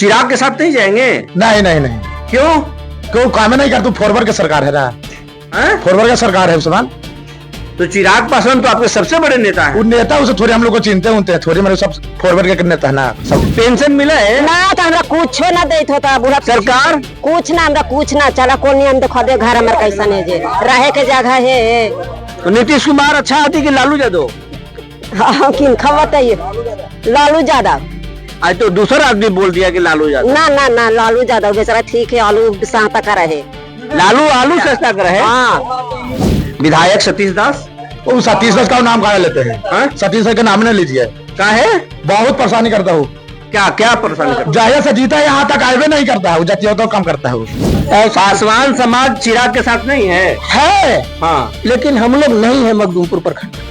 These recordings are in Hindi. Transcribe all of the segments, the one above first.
चिराग के साथ नहीं जाएंगे? नहीं नहीं नहीं। क्यों? क्यों काम नहीं कर, तू फॉरवर्ड की सरकार है ना, फॉरवर्ड का सरकार है उसमें। तो चिराग पासवान तो आपके सबसे बड़े नेता हैं। वो नेता उसे थोड़ी हम लोग को चिंते होते हैं, थोड़ी मेरे सब फॉरवर्ड के नेता है ना। सब पेंशन मिला है ना तो हमरा कुछ ना देत होता बुढ़ा सरकार? कुछ ना हमरा कुछ ना चला कोई नहीं, हम तो खुदे घर हमारे कैसा नहीं जे रहे के जगह है। तो नीतीश कुमार अच्छा आती कि लालू यादव? हाँ किन खबर है लालू यादव। आज तो दूसरा आदमी बोल दिया कि लालू यादव। ना ना ना लालू यादव बेचारा ठीक है, आलू सहायता कर रहे। लालू आलू सस्ता कर रहे। हाँ विधायक सतीश दास, वो सतीश दास का नाम कहा लेते हैं? सतीश दास का नाम नहीं लीजिए। क्या है? बहुत परेशानी करता हूँ। क्या क्या परेशानी करता? जाहिर से जीता है, यहाँ तक आए नहीं करता है, जाती हो तो कम करता है। पासवान समाज चिराग के साथ नहीं है? हाँ, लेकिन हम लोग नहीं है मखदूमपुर प्रखंड।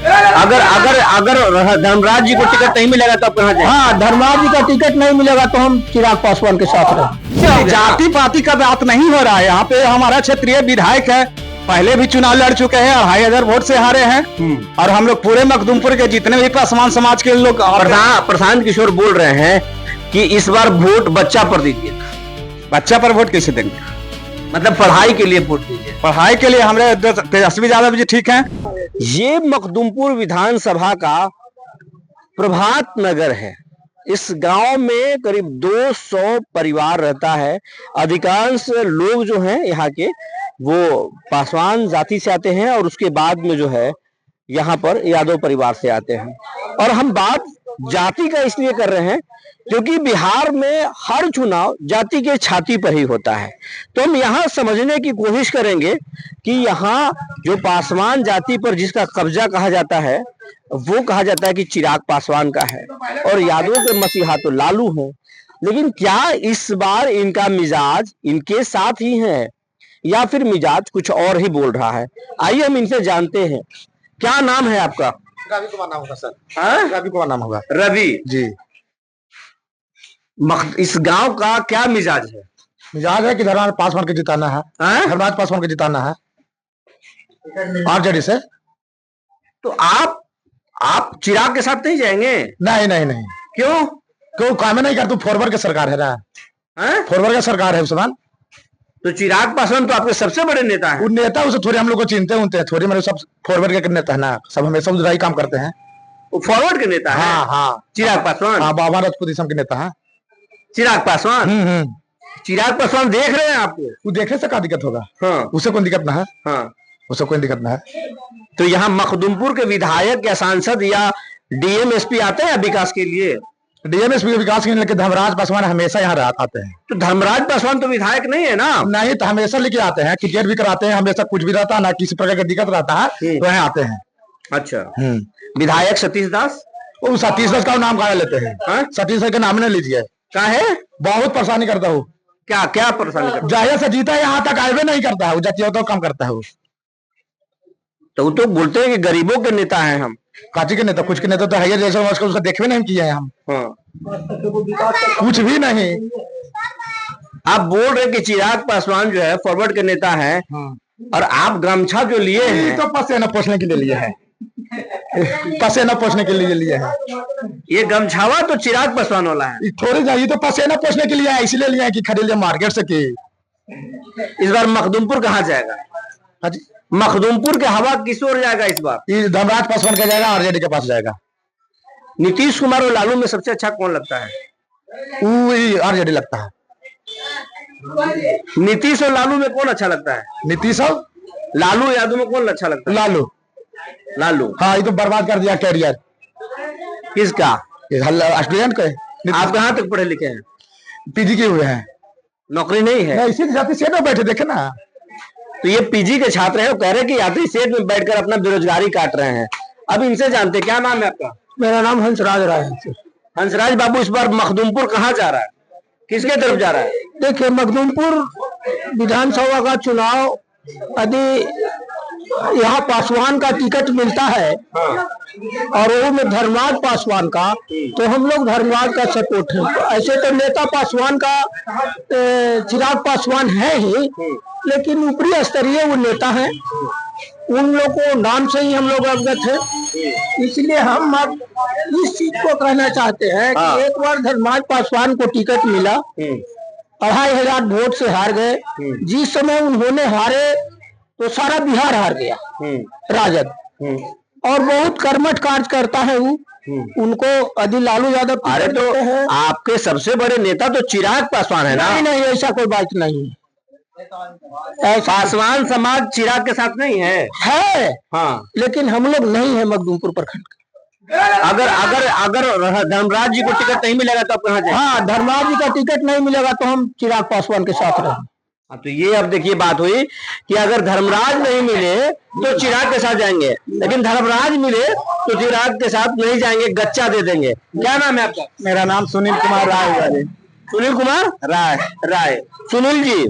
अगर अगर अगर धर्मराज जी को टिकट नहीं मिलेगा तो आप कहाँ जाएंगे? हाँ, धर्मराज जी का टिकट नहीं मिलेगा तो हम चिराग पासवान के साथ रहें। जाति पाति का बात नहीं हो रहा है यहाँ पे। हमारा क्षेत्रीय विधायक है, पहले भी चुनाव लड़ चुके हैं, 2500 वोट से हारे हैं। और हम लोग पूरे मखदूमपुर के जितने भी पासवान समाज के लोग। प्रशांत किशोर बोल रहे हैं कि इस बार वोट बच्चा पर दीजिए। बच्चा पर वोट कैसे देंगे? मतलब पढ़ाई के लिए वोट दीजिए। पढ़ाई के लिए हमारे तेजस्वी यादव जी ठीक है। ये मखदूमपुर विधानसभा का प्रभात नगर है। इस गांव में करीब 200 परिवार रहता है। अधिकांश लोग जो हैं यहाँ के वो पासवान जाति से आते हैं और उसके बाद में जो है यहाँ पर यादव परिवार से आते हैं। और हम बात जाति का इसलिए कर रहे हैं क्योंकि बिहार में हर चुनाव जाति के छाती पर ही होता है। तो हम यहाँ समझने की कोशिश करेंगे कि यहाँ जो पासवान जाति पर जिसका कब्जा कहा जाता है वो कहा जाता है कि चिराग पासवान का है और यादवों के मसीहा तो लालू हैं। लेकिन क्या इस बार इनका मिजाज इनके साथ ही है या फिर मिजाज कुछ और ही बोल रहा है? आइए हम इनसे जानते हैं। क्या नाम है आपका? रवि कुमार नाम होगा सर। रवि कुमार नाम होगा। रवि जी। इस गांव का क्या मिजाज है? मिजाज है कि धर्मराज पासवान के जिताना है। धर्मराज पासवान के जिताना है आरजेडी से। तो आप चिराग के साथ नहीं जाएंगे? नहीं नहीं नहीं। क्यों? क्यों काम नहीं कर, तू फॉरवर्ड की सरकार है ना, फॉरवर्ड का सरकार है उसमें। तो चिराग पासवान तो आपके सबसे बड़े नेता हैं। वो नेता उसे थोड़ी हम लोग को चिंते होते हैं, थोड़ी मेरे सब फॉरवर्ड के नेता है ना, सब हमेशा उधर ही काम करते हैं। वो फॉरवर्ड के नेता है? हाँ हाँ। चिराग पासवान? हाँ, बाबा राजपूत के नेता है चिराग पासवान। चिराग पासवान देख रहे हैं आपको? वो देखने से क्या दिक्कत होगा? हाँ। उसे कोई दिक्कत ना है। हाँ, उसे कोई दिक्कत ना है। तो यहाँ मखदूमपुर के विधायक या सांसद या डीएम एसपी आते हैं विकास के लिए? डीएमएसपी विकास के लिए धर्मराज पासवान हमेशा यहाँ आते हैं। तो धर्मराज पासवान तो विधायक नहीं है ना? नहीं, तो हमेशा लेके आते हैं, टिकट भी कराते हैं, हमेशा कुछ भी रहता है ना, किसी प्रकार का दिक्कत रहता है तो यहाँ आते हैं। अच्छा। विधायक सतीश दास, वो सतीश दास का नाम कहा लेते हैं? सतीश दास का नाम नहीं लीजिए। क्या है? बहुत परेशानी करता हूँ। क्या क्या परेशानी करता? जाहिर से जीता है, यहाँ तक आए नहीं करता है, जाती हो तो कम करता है। तो बोलते हैं कि गरीबों के नेता हैं हम। काची के नेता? कुछ के नेता तो है जैसे उसका देखवे नहीं किया है हम। कुछ भी नहीं। आप बोल रहे कि चिराग पासवान जो है फॉरवर्ड के नेता है और आप गमछा जो लिए हैं तो पसेना पोछने के लिए लिए है। पसेना पोछने के लिए लिए है। ये गमछावा तो चिराग पासवान वाला है। थोड़ी जाइए तो पसेना पोछने के लिए इसलिए लिए है कि खरीद लिया मार्केट से। की इस बार मखदूमपुर कहाँ जाएगा? हाँ जी, मखदूमपुर के हवा किस ओर जाएगा इस बार? धर्मराज पासवान का जाएगा, आरजेडी के पास जाएगा। नीतीश कुमार और लालू में सबसे अच्छा कौन लगता है? आरजेडी लगता है। नीतीश और लालू में कौन अच्छा लगता है? नीतीश और लालू यादव में कौन अच्छा लगता है? लालू। लालू। हाँ, ये तो बर्बाद कर दिया कैरियर किसका? स्टूडेंट के। आप कहाँ तक पढ़े लिखे हैं? पीजी के हुए हैं। नौकरी नहीं है? इसी के साथ सेट में बैठे देखे ना। तो ये पीजी के छात्र हैं, वो कह रहे हैं कि यात्री सेट में बैठकर अपना बेरोजगारी काट रहे हैं। अब इनसे जानते, क्या नाम है आपका? मेरा नाम हंसराज राय है। हंसराज बाबू, इस बार मखदूमपुर कहाँ जा रहा है, किसके तरफ जा रहा है? देखिए, मखदूमपुर विधानसभा का चुनाव यदि यहाँ पासवान का टिकट मिलता है और वो में धर्मराज पासवान का, तो हम लोग धर्मराज का सपोर्ट है। ऐसे तो नेता पासवान का चिराग पासवान है ही, लेकिन ऊपरी स्तरीय वो नेता है, उन लोग को नाम से ही हम लोग अवगत है, इसलिए हम अब इस चीज को कहना चाहते हैं कि एक बार धर्मराज पासवान को टिकट मिला, 2500 वोट से हार गए। जिस समय उन्होंने हारे तो सारा बिहार हार गया राजद, और बहुत कर्मठ कार्य करता है वो। उनको यदि लालू यादव अरे तो आपके सबसे बड़े नेता तो चिराग पासवान है ना? नहीं, ऐसा कोई बात नहीं है। पासवान समाज चिराग के साथ नहीं है? है, हाँ, लेकिन हम लोग नहीं है मखदूमपुर प्रखंड का। अगर अगर अगर धर्मराज जी को टिकट नहीं मिलेगा तो आप कहाँ जाएंगे? हाँ, धर्मराज जी का टिकट नहीं मिलेगा तो हम चिराग पासवान के साथ रहेंगे। तो ये अब देखिए बात हुई कि अगर धर्मराज नहीं मिले तो चिराग के साथ जाएंगे, लेकिन धर्मराज मिले तो चिराग के साथ नहीं जाएंगे, गच्चा दे देंगे। क्या नाम है आपका? मेरा नाम सुनील कुमार राय है। सुनील कुमार राय। सुनील जी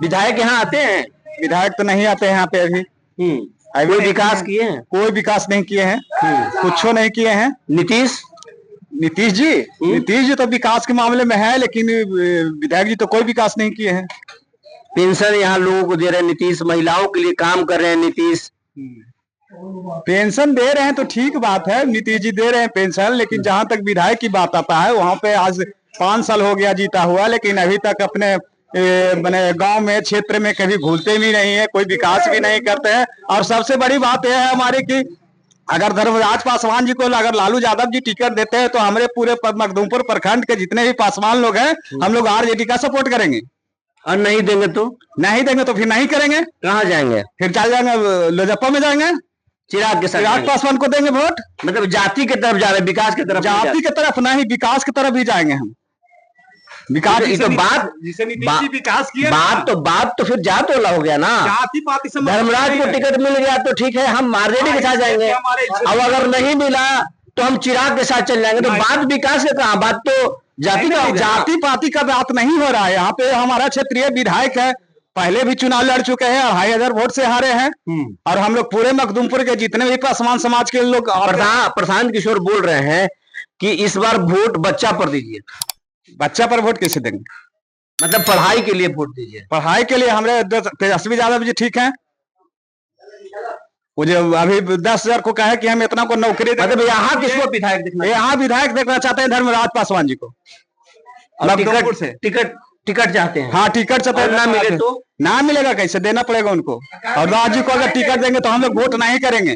विधायक यहाँ आते हैं? विधायक तो नहीं आते यहाँ पे अभी। कोई विकास किए हैं? कोई विकास नहीं किए हैं, कुछ नहीं किए हैं। नीतीश जी तो विकास के मामले में है, लेकिन विधायक जी तो कोई विकास नहीं किए हैं। पेंशन यहाँ लोगों को दे रहे हैं नीतीश, महिलाओं के लिए काम कर रहे हैं नीतीश। पेंशन दे रहे हैं तो ठीक बात है, नीतीश जी दे रहे हैं पेंशन, लेकिन जहां तक विधायक की बात आता है वहां पे आज 5 साल हो गया जीता हुआ, लेकिन अभी तक अपने मैंने गांव में क्षेत्र में कभी घूमते भी नहीं है, कोई विकास भी नहीं करते हैं। और सबसे बड़ी बात यह है हमारी कि अगर धर्मराज पासवान जी को अगर लालू यादव जी टिकट देते हैं तो हमारे पूरे मखदूमपुर प्रखंड के जितने भी पासवान लोग हैं हम लोग आरजेडी का सपोर्ट करेंगे। और नहीं देंगे तो फिर नहीं करेंगे। कहाँ जाएंगे? फिर चल जाएंगे लोजप्पा में जाएंगे, चिराग के साथ। चिराग पासवान को देंगे वोट। मतलब जाति की तरफ जा रहे, विकास की तरफ? जाति की तरफ नहीं, विकास की तरफ ही जाएंगे हम। विकास की तो बात विकास किया, बात तो फिर जात वाला हो गया ना। जाति पाति से धर्मराज को टिकट मिल गया तो ठीक है, हम आरजेडी के साथ जाएंगे। अब अगर नहीं मिला तो हम चिराग के साथ चल जाएंगे। तो बात विकास के कहाँ, बात तो जाति पाति का बात नहीं हो रहा है। यहाँ पे हमारा क्षेत्रीय विधायक है, पहले भी चुनाव लड़ चुके हैं, 2500 वोट से हारे हैं। और हम लोग पूरे मखदूमपुर के जितने भी पासवान समाज के लोग, प्रशांत किशोर बोल रहे हैं कि इस बार वोट बच्चा पर दीजिए। बच्चा पर वोट कैसे देंगे? मतलब पढ़ाई के लिए वोट दीजिए। पढ़ाई के लिए हमारे तेजस्वी यादव जी ठीक है। वो जो अभी 10,000 को कहा कि हम इतना को नौकरी, मतलब यहाँ किसको विधायक देखना? यहाँ विधायक देखना चाहते हैं धर्मराज पासवान जी को। टिकट चाहते हैं। हाँ, टिकट चाहते हैं। ना मिले तो ना मिलेगा कैसे, देना पड़ेगा उनको। और दादा जी को अगर टिकट देंगे तो हम लोग वोट नहीं करेंगे।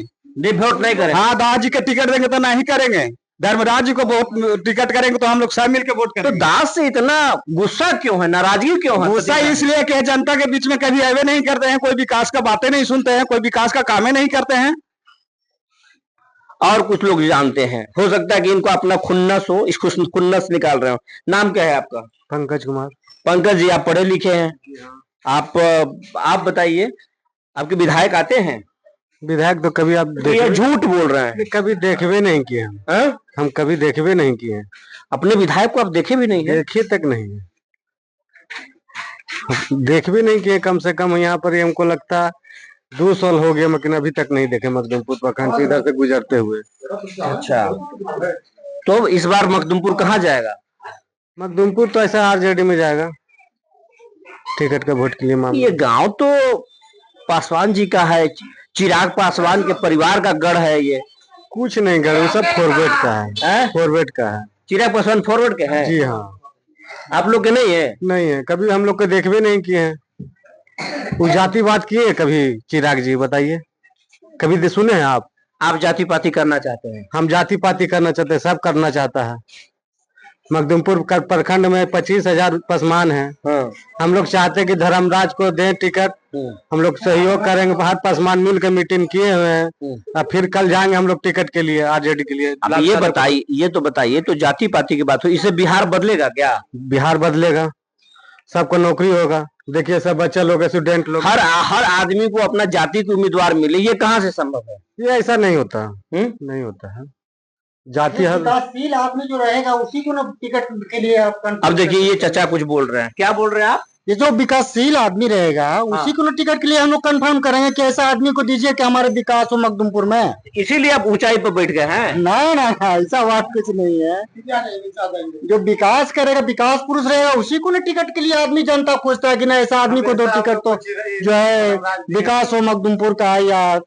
वोट नहीं करेंगे? हाँ, दादा जी के टिकट देंगे तो नहीं करेंगे। धर्मराज जी को वोट टिकट करेंगे तो हम लोग सब मिलकर वोट करेंगे। तो दास से इतना गुस्सा क्यों है, नाराजगी क्यों है? गुस्सा इसलिए कि जनता के बीच में कभी आवे नहीं करते हैं, कोई विकास का बातें नहीं सुनते हैं, कोई विकास का काम नहीं करते हैं। और कुछ लोग जानते हैं, हो सकता है कि इनको अपना खुन्नस हो, इसको खुन्नस निकाल रहे हो। नाम क्या है आपका? पंकज कुमार। पंकज जी, आप पढ़े लिखे हैं, आप बताइए, आपके विधायक आते हैं? विधायक तो कभी आप झूठ बोल रहे हैं, कभी देखे नहीं किए हम कभी देखे नहीं किए। अपने विधायक को आप देखे भी नहीं है? देखे तक नहीं है, देख भी नहीं किए। कम से कम यहाँ पर हमको लगता 2 साल हो गया, लेकिन अभी तक नहीं देखे मखदूमपुर प्रखंड से इधर से गुजरते हुए। अच्छा, तो इस बार मखदूमपुर कहाँ जाएगा? मखदूमपुर तो ऐसा आरजेडी में जाएगा टिकट का वोट के लिए। ये गांव तो पासवान जी का है, चिराग पासवान के परिवार का गढ़ है। ये कुछ नहीं गढ़, वो सब फॉरवर्ड का है। फॉरवर्ड का है, चिराग पासवान फॉरवर्ड के है। जी हाँ। आप लोग के नहीं है? नहीं है, कभी हम लोग को देखवे नहीं किए हैं। वो जाति बात किए कभी चिराग जी, बताइए कभी सुने हैं आप? आप जाति पाति करना चाहते हैं? हम जाति पाति करना चाहते हैं, सब करना चाहता है। मखदूमपुर प्रखंड में 25,000 पासवान है। हम लोग चाहते हैं कि धर्मराज को दें टिकट, हम लोग सहयोग करेंगे। हर पासवान मिल के मीटिंग किए हुए हैं, और फिर कल जाएंगे हम लोग टिकट के लिए, आरजेडी के लिए। ये बताइए, तो जाति पाति की बात हो, इससे बिहार बदलेगा क्या? बिहार बदलेगा, सबको नौकरी होगा। देखिए सब बच्चा लोग, स्टूडेंट लोग, हर आदमी को अपना जाति के उम्मीदवार मिले, ये कहाँ से संभव है? ये ऐसा नहीं होता। नहीं होता है। जाति विकासशील आदमी जो रहेगा उसी को ना टिकट के लिए। अब देखिए ये चचा कुछ बोल रहे हैं, क्या बोल रहे हैं आप? ये जो विकासशील आदमी रहेगा उसी को ना टिकट के लिए हम लोग कंफर्म करेंगे कि ऐसा आदमी को दीजिए कि हमारे विकास हो मखदूमपुर में। इसीलिए आप ऊंचाई पर बैठ गए हैं? नहीं नहीं, ऐसा बात कुछ नहीं है। जो विकास करेगा, विकास पुरुष रहेगा, उसी को ना टिकट के लिए आदमी जनता खोजता है कि ना ऐसा आदमी को दो टिकट, तो जो है विकास हो मखदूमपुर का या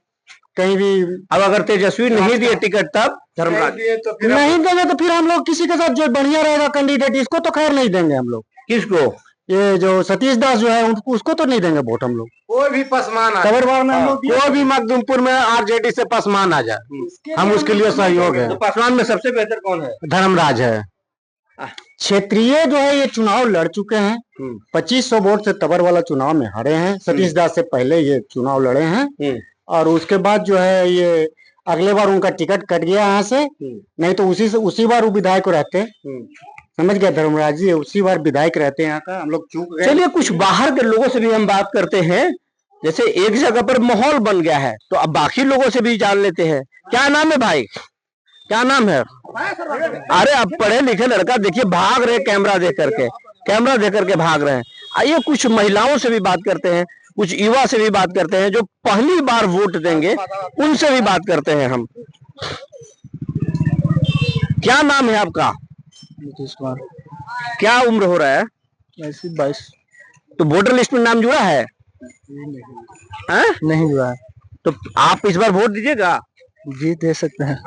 कहीं भी। अब अगर तेजस्वी नहीं दिए टिकट तब धर्मराज नहीं देंगे तो फिर हम लोग किसी के साथ जो बढ़िया रहेगा कैंडिडेट, इसको तो खैर नहीं देंगे हम लोग। किसको? ये जो सतीश दास जो है उसको तो नहीं देंगे वोट हम लोग। कोई भी पसमान खबरबार में हम लोग कोई भी मखदूमपुर में आरजेडी से पसमान आ जाए, हम उसके लिए सहयोग है। तो पसमान में सबसे बेहतर कौन है? धर्मराज है। क्षेत्रीय जो है ये चुनाव लड़ चुके हैं, 2500 वोट से तबर वाला चुनाव में हारे हैं। सतीश दास से पहले ये चुनाव लड़े हैं और उसके बाद जो है ये अगले बार उनका टिकट कट गया यहाँ से, नहीं तो उसी बार वो विधायक रहते। समझ गया धर्मराज जी, उसी बार विधायक रहते हैं यहाँ का, हम लोग चूक गए। चलिए कुछ बाहर के लोगों से भी हम बात करते हैं। जैसे एक जगह पर माहौल बन गया है तो अब बाकी लोगों से भी जान लेते हैं। क्या नाम है भाई, क्या नाम है? अरे अब पढ़े लिखे लड़का देखिए भाग रहे कैमरा देख करके भाग रहे हैं। आइए कुछ महिलाओं से भी बात करते हैं, कुछ युवा से भी बात करते हैं जो पहली बार वोट देंगे, उनसे भी बात करते हैं हम। क्या नाम है आपका? नीतीश कुमार। क्या उम्र हो रहा है? 22। तो वोटर लिस्ट में नाम जुड़ा है? नहीं जुड़ा है। तो आप इस बार वोट दीजिएगा? जी दे सकते हैं।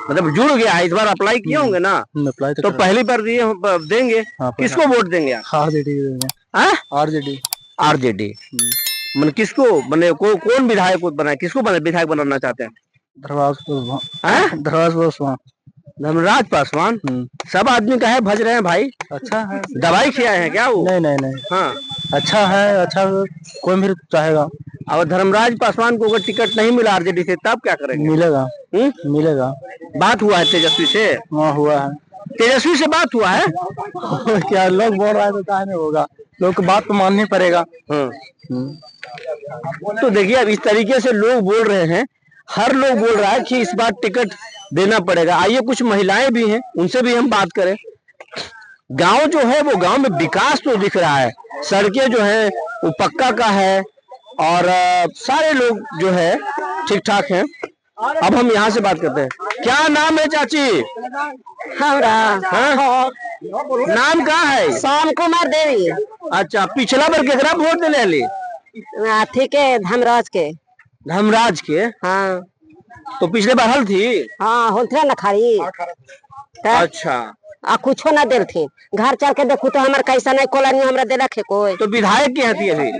मतलब जुड़ गया है, इस बार अप्लाई किए होंगे ना? अप्लाई तो पहली बार दिए देंगे। किसको वोट देंगे आप? आरजेडी। आरजेडी मन किसको बने कौन विधायक बनाए, किसको विधायक बनाना चाहते हैं? धर्मराज पासवान। सब आदमी का है भज रहे हैं भाई। अच्छा है। दवाई खिलाए हैं क्या वो? नहीं। हाँ अच्छा है, अच्छा कोई भी चाहेगा। और धर्मराज पासवान को अगर टिकट नहीं मिला आरजेडी से तब क्या करेंगे? मिलेगा। बात हुआ है तेजस्वी से? हाँ हुआ है। तेजस्वी से बात हुआ है? क्या लोग बोल रहा है तो क्या नहीं होगा, लोग को बात तो माननी पड़ेगा। तो देखिए अब इस तरीके से लोग बोल रहे हैं, हर लोग बोल रहा है कि इस बार टिकट देना पड़ेगा। आइए कुछ महिलाएं भी हैं, उनसे भी हम बात करें। गांव जो है वो गांव में विकास तो दिख रहा है, सड़कें जो है वो पक्का का है और सारे लोग जो है ठीक ठाक हैं। अब हम यहाँ से बात करते हैं। क्या नाम है चाची? नाम कहाँ है? शाम कुमार देवी। अच्छा, पिछला बार केकरा वोट दिले हली? अथी के धर्मराज के। धर्मराज के? हाँ। तो पिछले बार हल थी? हाँ होल थे ना खारी। अच्छा। आ कुछो ना देल थी, घर चल के देखू तो हमारे कैसा नहीं कॉलोनी हमरा देलक है कोई। तो विधायक के हती अभी?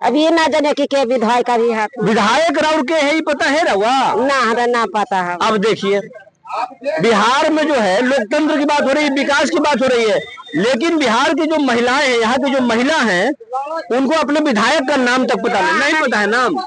अब ये ना जाने कि के विधायक अभी है। विधायक राउर के है ही पता है रहुआ? ना हमरा ना पता है। अब देखिए बिहार में जो है लोकतंत्र की बात हो रही है, विकास की बात हो रही है, लेकिन बिहार की जो महिलाएं हैं, यहाँ की जो महिला हैं, उनको अपने विधायक का नाम तक पता नहीं पता है। नाम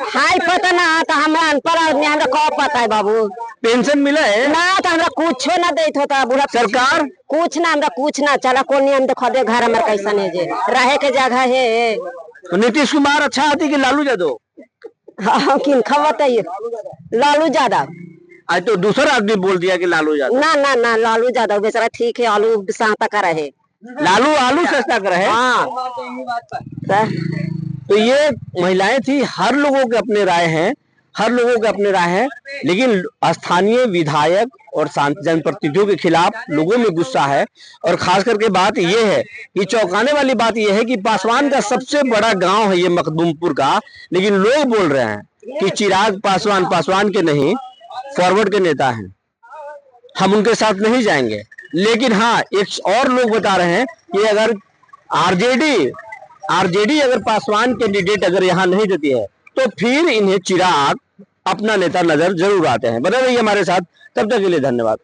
हाय पता ना, तो हमरा अनपढ़ आदमी, हमरा कब पता है बाबू। पेंशन मिला है ना? तो हमरा कुछ ना देत होता बुढ़ा सरकार, कुछ ना हमरा कुछ ना। चला कौन नियम देखो दे, घर हमारे कैसा नहीं जे रहे के जगह है। तो नीतीश कुमार अच्छा आती कि लालू यादव? हाँ किन खबर है? लालू यादव। आज तो दूसरा आदमी बोल दिया कि लालू यादव। ना लालू यादव बेचारा ठीक है, आलू सस्ता का रहे। आलू सस्ता का रहे। हाँ। तो ये महिलाएं थी, हर लोगों के अपने राय हैं, लेकिन स्थानीय विधायक और जनप्रतिनिधियों के खिलाफ लोगों में गुस्सा है। और खास करके बात यह है कि चौंकाने वाली बात यह है कि पासवान का सबसे बड़ा गांव है ये मखदूमपुर का, लेकिन लोग बोल रहे हैं कि चिराग पासवान के नहीं, फॉरवर्ड के नेता हैं, हम उनके साथ नहीं जाएंगे। लेकिन हाँ, एक और लोग बता रहे हैं कि अगर आरजेडी अगर पासवान कैंडिडेट अगर यहाँ नहीं देती है तो फिर इन्हें चिराग अपना नेता नजर जरूर आते हैं। बने रहिए हमारे साथ, तब तक के लिए धन्यवाद।